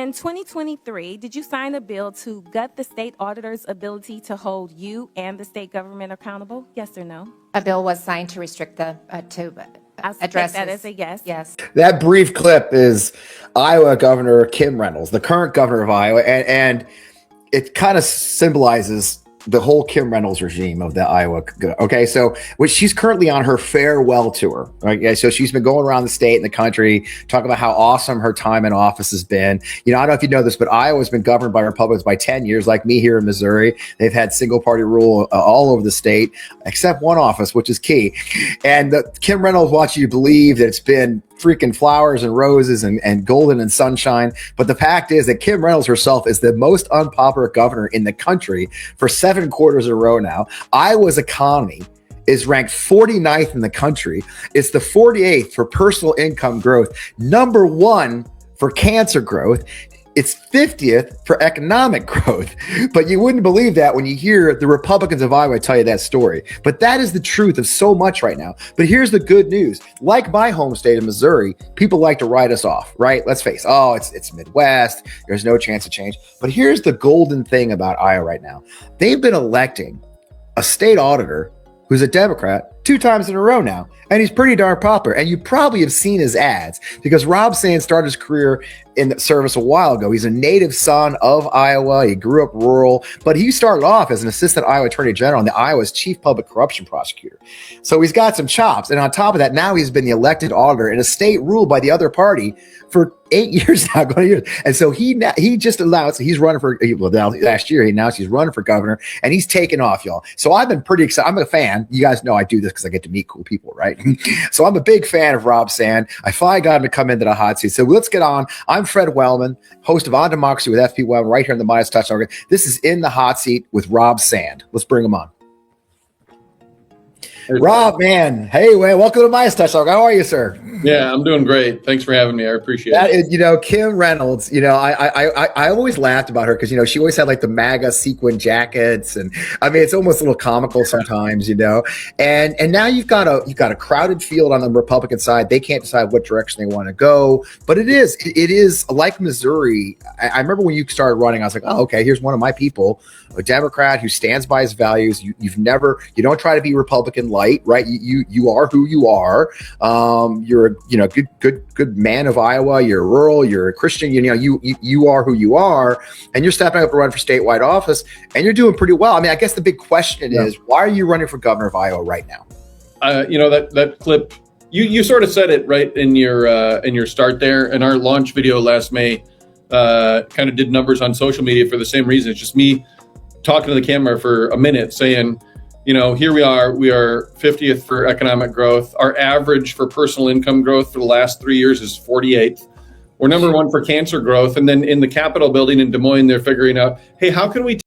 In 2023, did you sign a bill to gut the state auditor's ability to hold you and the state government accountable? Yes or no? A bill was signed to restrict I'll address take that as a yes. Yes. That brief clip is Iowa Governor Kim Reynolds, the current governor of Iowa, and it kind of symbolizes the whole Kim Reynolds regime of the Iowa. Okay, so she's currently on her farewell tour. Right, yeah, so she's been going around the state and the country talking about how awesome her time in office has been. I don't know if you know this, but Iowa's been governed by Republicans by 10 years, like me here in Missouri. They've had single party rule all over the state, except one office, which is key. And Kim Reynolds wants you to believe that it's been freaking flowers and roses and golden and sunshine. But the fact is that Kim Reynolds herself is the most unpopular governor in the country for 7 quarters in a row now. Iowa's economy is ranked 49th in the country. It's the 48th for personal income growth, number 1 for cancer growth. It's 50th for economic growth. But you wouldn't believe that when you hear the Republicans of Iowa tell you that story. But that is the truth of so much right now. But here's the good news. Like my home state of Missouri, people like to write us off, right? Let's face it. It's Midwest. There's no chance of change. But here's the golden thing about Iowa right now. They've been electing a state auditor who's a Democrat 2 times in a row now. And he's pretty darn popular. And you probably have seen his ads because Rob Sand started his career in the service a while ago. He's a native son of Iowa. He grew up rural, but he started off as an assistant Iowa Attorney General and Iowa's chief public corruption prosecutor. So he's got some chops. And on top of that, now he's been the elected auditor in a state ruled by the other party for 8 years now, going years. And so he just announced he's running for, last year he announced he's running for governor and he's taken off, y'all. So I've been pretty excited. I'm a fan. You guys know I do this because I get to meet cool people, right? So I'm a big fan of Rob Sand. I finally got him to come into the hot seat. So let's get on. I'm Fred Wellman, host of On Democracy with FP Wellman, right here in the Midas Touchdown. This is In the Hot Seat with Rob Sand. Let's bring him on. Rob, man. Hey, man, welcome to Midas Touchdown. How are you, sir? Yeah, I'm doing great. Thanks for having me. I appreciate it. Kim Reynolds, I always laughed about her because, she always had like the MAGA sequin jackets. And I mean, it's almost a little comical sometimes, and now you've got a crowded field on the Republican side. They can't decide what direction they want to go. But it is like Missouri. I remember when you started running, I was like, oh, okay, here's one of my people, a Democrat who stands by his values. You don't try to be Republican light, right? You are who you are. You're a good man of Iowa. You're rural. You're a Christian. You are who you are, and you're stepping up to run for statewide office, and you're doing pretty well. I mean, I guess the big question is, why are you running for governor of Iowa right now? That clip. You sort of said it right in your start there. And our launch video last May kind of did numbers on social media for the same reason. It's just me talking to the camera for a minute saying, here we are 50th for economic growth. Our average for personal income growth for the last 3 years is 48th. We're number 1 for cancer growth. And then in the Capitol building in Des Moines, they're figuring out, hey, how can we